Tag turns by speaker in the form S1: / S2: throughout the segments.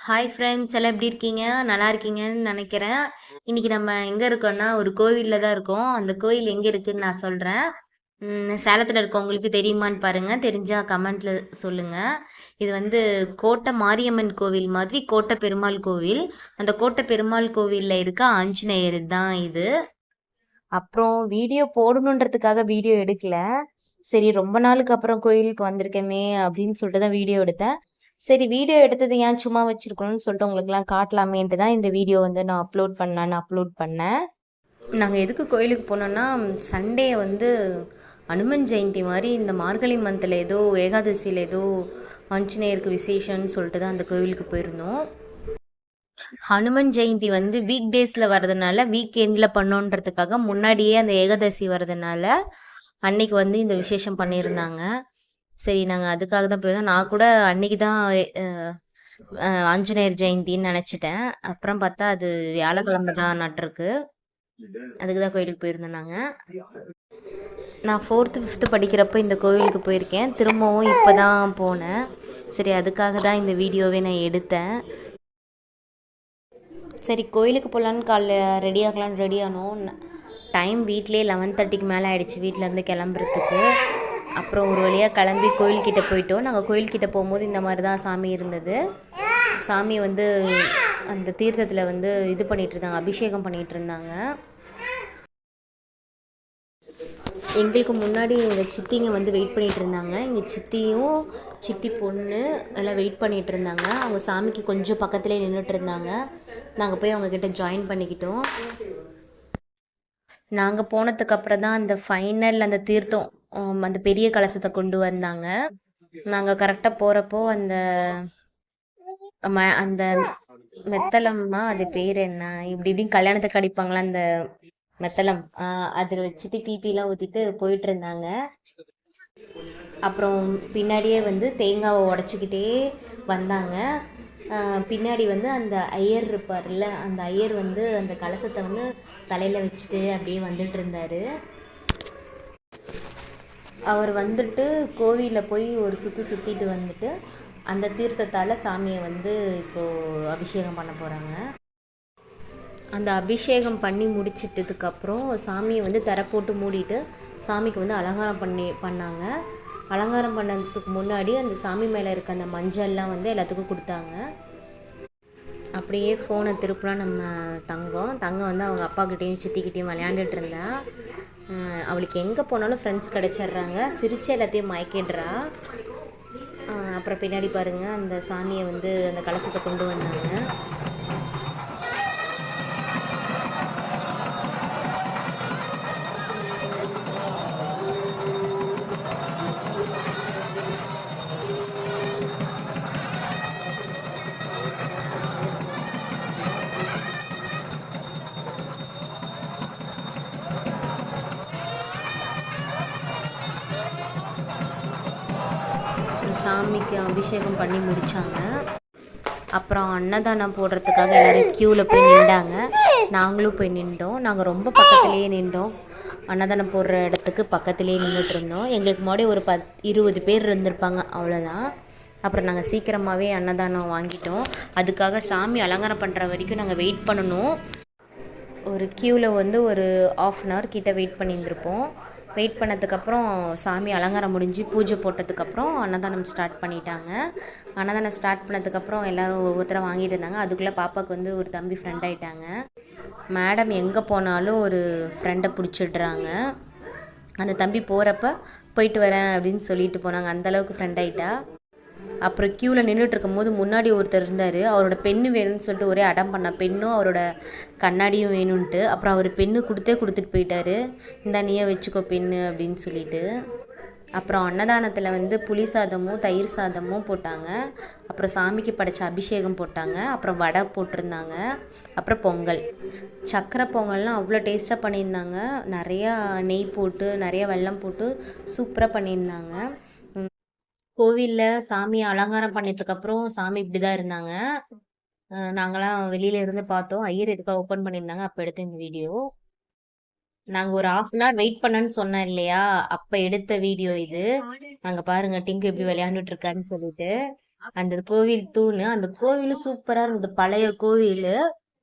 S1: Hi friends, எல்லாம் எப்படி இருக்கீங்க? நல்லா இருக்கீங்கன்னு நினைக்கிறேன். இன்னைக்கு நம்ம எங்க இருக்கோம்னா ஒரு கோவில்ல தான் இருக்கோம். அந்த கோவில் எங்க இருக்குன்னு நான் சொல்றேன். சேலத்துல இருக்கவங்களுக்கு தெரியுமான்னு பாருங்க. தெரிஞ்சா கமெண்ட்ல சொல்லுங்க. இது வந்து கோட்டை மாரியம்மன் கோவில் மாதிரி கோட்டை பெருமாள் கோவில். அந்த கோட்டை பெருமாள் கோவில்ல இருக்க ஆஞ்சநேயர் தான் இது. அப்புறம் வீடியோ போடணுன்றதுக்காக வீடியோ எடுக்கல. சரி, ரொம்ப நாளுக்கு அப்புறம் கோயிலுக்கு வந்திருக்கேமே அப்படின்னு சொல்லிட்டு தான் வீடியோ எடுத்தேன். சரி, வீடியோ எடுத்தது ஏன் சும்மா வச்சிருக்கணும்னு சொல்லிட்டு உங்களுக்குலாம் காட்டலாமேன்ட்டு தான் இந்த வீடியோ வந்து நான் அப்லோட் பண்ணேன். நாங்கள் எதுக்கு கோயிலுக்கு போனோம்னா, சண்டே வந்து அனுமன் ஜெயந்தி மாதிரி இந்த மார்கழி மந்தில் ஏதோ ஏகாதசியில் ஏதோ ஆஞ்சநேயருக்கு விசேஷம்னு சொல்லிட்டு தான் அந்த கோவிலுக்கு போயிருந்தோம். ஹனுமன் ஜெயந்தி வந்து வீக் டேஸில் வர்றதுனால வீக் எண்டில் பண்ணோன்றதுக்காக முன்னாடியே அந்த ஏகாதசி வர்றதுனால அன்னைக்கு வந்து இந்த விசேஷம் பண்ணியிருந்தாங்க. சரி, நாங்கள் அதுக்காக தான் போயிருந்தோம். நான் கூட அன்னைக்கு தான் ஆஞ்சநேயர் ஜெயந்தின்னு நினச்சிட்டேன். அப்புறம் பார்த்தா அது வியாழக்கிழமை தான் நட்டிருக்கு. அதுக்கு தான் கோயிலுக்கு போயிருந்தோம் நாங்கள். நான் 4th 5th படிக்கிறப்போ இந்த கோவிலுக்கு போயிருக்கேன். திரும்பவும் இப்போ தான் போனேன். சரி, அதுக்காக தான் இந்த வீடியோவே நான் எடுத்தேன். சரி, கோயிலுக்கு போகலான்னு காலைல ரெடி ஆனோம். டைம் வீட்டிலே 11:30க்கு மேலே ஆகிடுச்சு வீட்டிலேருந்து கிளம்புறதுக்கு. அப்புறம் ஒரு வழியாக கிளம்பி கோயில்கிட்ட போயிட்டோம். நாங்கள் கோயில்கிட்ட போகும்போது இந்த மாதிரி தான் சாமி இருந்தது. சாமி வந்து அந்த தீர்த்தத்தில் வந்து இது பண்ணிகிட்டு இருந்தாங்க, அபிஷேகம் பண்ணிகிட்டு இருந்தாங்க. எங்களுக்கு முன்னாடி எங்கள் சித்திங்க வந்து வெயிட் பண்ணிகிட்டு இருந்தாங்க. எங்கள் சித்தியும் சித்தி பொண்ணு எல்லாம் வெயிட் பண்ணிகிட்டு இருந்தாங்க. அவங்க சாமிக்கு கொஞ்சம் பக்கத்துலேயே நின்றுட்டு இருந்தாங்க. நாங்கள் போய் அவங்கக்கிட்ட ஜாயின் பண்ணிக்கிட்டோம். நாங்கள் போனதுக்கப்புறம் தான் அந்த ஃபைனல் அந்த தீர்த்தம் அந்த பெரிய கலசத்தை கொண்டு வந்தாங்க. நாங்கள் கரெக்டாக போகிறப்போ அந்த அந்த மெத்தலம்மா, அது பேர் என்ன, இப்படி இப்படின்னு கல்யாணத்துக்கு அடிப்பாங்களா அந்த மெத்தலம், அதில் வச்சுட்டு பிபிலாம் ஊற்றிட்டு போயிட்டு இருந்தாங்க. அப்புறம் பின்னாடியே வந்து தேங்காவை உடச்சிக்கிட்டே வந்தாங்க. பின்னாடி வந்து அந்த ஐயர் இருப்பார்ல, அந்த ஐயர் வந்து அந்த கலசத்தை வந்து தலையில் வச்சுட்டு அப்படியே வந்துட்டு இருந்தார். அவர் வந்துட்டு கோவிலில் போய் ஒரு சுற்றிட்டு வந்துட்டு அந்த தீர்த்தத்தால் சாமியை வந்து இப்போது அபிஷேகம் பண்ண போகிறாங்க. அந்த அபிஷேகம் பண்ணி முடிச்சிட்டதுக்கப்புறம் சாமியை வந்து திரை போட்டு மூடிட்டு சாமிக்கு வந்து அலங்காரம் பண்ணாங்க. அலங்காரம் பண்ணதுக்கு முன்னாடி அந்த சாமி மேலே இருக்க அந்த மஞ்சள்லாம் வந்து எல்லாத்துக்கும் கொடுத்தாங்க. அப்படியே ஃபோனை திருப்பினா நம்ம தங்கம் வந்து அவங்க அப்பாக்கிட்டேயும் சித்திக்கிட்டேயும் விளையாண்டுட்டு இருந்தா. அவளுக்கு எங்கே போனாலும் ஃப்ரெண்ட்ஸ் கிடச்சிட்றாங்க. சிரிச்சு எல்லாத்தையும் மயக்கிடுறா. அப்புறம் பின்னாடி பாருங்கள், அந்த சாமியை வந்து அந்த கலசத்தை கொண்டு வந்தாங்க. சாமிக்கு அபிஷேகம் பண்ணி முடித்தாங்க. அப்புறம் அன்னதானம் போடுறதுக்காக எல்லோரும் க்யூவில் போய் நின்றாங்க. நாங்களும் போய் நின்றோம். நாங்கள் ரொம்ப பக்கத்துலேயே நின்றோம். அன்னதானம் போடுற இடத்துக்கு பக்கத்துலேயே நின்றுட்டு இருந்தோம். எங்களுக்கு முன்னாடி ஒரு 20 பேர் இருந்திருப்பாங்க, அவ்வளோதான். அப்புறம் நாங்கள் சீக்கிரமாகவே அன்னதானம் வாங்கிட்டோம். அதுக்காக சாமி அலங்காரம் பண்ணுற வரைக்கும் நாங்கள் வெயிட் பண்ணணும். ஒரு க்யூவில் வந்து ஒரு 1/2 அன் ஹவர் கிட்டே வெயிட் பண்ணியிருந்திருப்போம். வெயிட் பண்ணதுக்கப்புறம் சாமி அலங்காரம் முடிஞ்சு பூஜை போட்டதுக்கப்புறம் அன்னதானம் ஸ்டார்ட் பண்ணிட்டாங்க. அன்னதானம் ஸ்டார்ட் பண்ணதுக்கப்புறம் எல்லோரும் ஒவ்வொருத்தராக வாங்கிட்டு இருந்தாங்க. அதுக்குள்ளே பாப்பாவுக்கு வந்து ஒரு தம்பி ஃப்ரெண்ட் ஆகிட்டாங்க. மேடம் எங்கே போனாலும் ஒரு ஃப்ரெண்டை பிடிச்சிடுறாங்க. அந்த தம்பி போகிறப்ப போயிட்டு வரேன் அப்படின்னு சொல்லிட்டு போனாங்க. அந்தளவுக்கு ஃப்ரெண்ட் ஆகிட்டா. அப்புறம் க்யூவில் நின்றுட்டு இருக்கும்போது முன்னாடி ஒருத்தர் இருந்தார். அவரோட பென்னு வேணும்னு சொல்லிட்டு ஒரே அடம் பண்ண, பெண்ணும் அவரோட கண்ணாடியும் வேணும்ன்ட்டு. அப்புறம் அவர் பென்னு கொடுத்துட்டு போயிட்டார். இந்தா நீயே வச்சுக்கோ பென்னு அப்படின்னு சொல்லிட்டு. அப்புறம் அன்னதானத்தில் வந்து புளி சாதமும் தயிர் சாதமும் போட்டாங்க. அப்புறம் சாமிக்கு படைச்ச அபிஷேகம் போட்டாங்க. அப்புறம் வடை போட்டிருந்தாங்க. அப்புறம் பொங்கல், சக்கரை பொங்கல்லாம் அவ்வளோ டேஸ்ட்டாக பண்ணியிருந்தாங்க. நிறையா நெய் போட்டு நிறைய வெல்லம் போட்டு சூப்பராக பண்ணியிருந்தாங்க. கோவிலில் சாமி அலங்காரம் பண்ணதுக்கப்புறம் சாமி இப்படி தான் இருந்தாங்க. நாங்களாம் வெளியில இருந்து பார்த்தோம். ஐயர் எதுக்காக ஓப்பன் பண்ணியிருந்தாங்க, அப்போ எடுத்த இந்த வீடியோ. நாங்கள் ஒரு 1/2 அன் ஹவர் வெயிட் பண்ணேன்னு சொன்னேன் இல்லையா, அப்போ எடுத்த வீடியோ இது. நாங்கள் பாருங்க டிங்கு எப்படி விளையாண்டுட்டு இருக்கான்னு சொல்லிட்டு. அந்த கோவில் தூணு, அந்த கோவிலும் சூப்பரா இருந்தது. பழைய கோவில்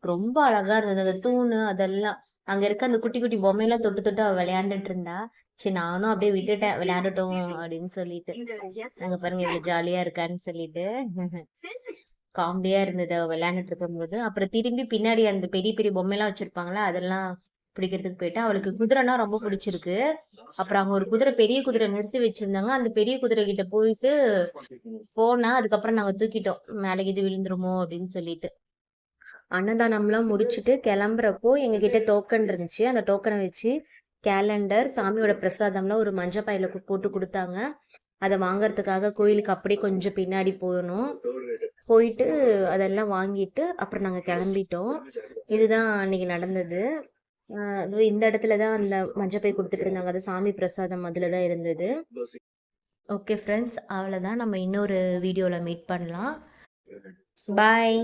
S1: ரொம்ப அழகா இருந்தது. அந்த தூணு அதெல்லாம் அங்க இருக்க அந்த குட்டி குட்டி பொம்மையெல்லாம் தொட்டு தொட்டு அவ விளையாண்டுட்டு இருந்தா. சரி நானும் அப்படியே விட்டுட்டேன் விளையாடட்டும் அப்படின்னு சொல்லிட்டு. அங்க பாருங்க இவ்வளவு ஜாலியா இருக்கான்னு சொல்லிட்டு காமெடியா இருந்தது அவ விளையாண்டுட்டு இருக்கும்போது. அப்புறம் திரும்பி பின்னாடி அந்த பெரிய பெரிய பொம்மையெல்லாம் வச்சிருப்பாங்களா அதெல்லாம் பிடிக்கிறதுக்கு போயிட்டா. அவளுக்கு குதிரைனா ரொம்ப பிடிச்சிருக்கு. அப்புறம் அங்க ஒரு குதிரை பெரிய குதிரை நிறுத்தி வச்சிருந்தாங்க. அந்த பெரிய குதிரை கிட்ட போயிட்டு போனா அதுக்கப்புறம் நாங்க தூக்கிட்டோம். மேலே இது விழுந்துருமோ அப்படின்னு சொல்லிட்டு. அன்னதானம்லாம் முடிச்சுட்டு கிளம்புறப்போ எங்ககிட்ட டோக்கன் இருந்துச்சு. அந்த டோக்கனை வச்சு கேலண்டர், சாமியோட பிரசாதம்லாம் ஒரு மஞ்சள் பையில போட்டு கொடுத்தாங்க. அதை வாங்கறதுக்காக கோயிலுக்கு அப்படியே கொஞ்சம் பின்னாடி போகணும். போயிட்டு அதெல்லாம் வாங்கிட்டு அப்புறம் நாங்கள் கிளம்பிட்டோம். இதுதான் அன்னைக்கு நடந்தது. இந்த இடத்துல தான் அந்த மஞ்சள் பை கொடுத்துட்டு இருந்தாங்க. அது சாமி பிரசாதம் அதில் தான் இருந்தது. ஓகே ஃப்ரெண்ட்ஸ், அவ்வளோதான். நம்ம இன்னொரு வீடியோவில் மீட் பண்ணலாம். பாய்.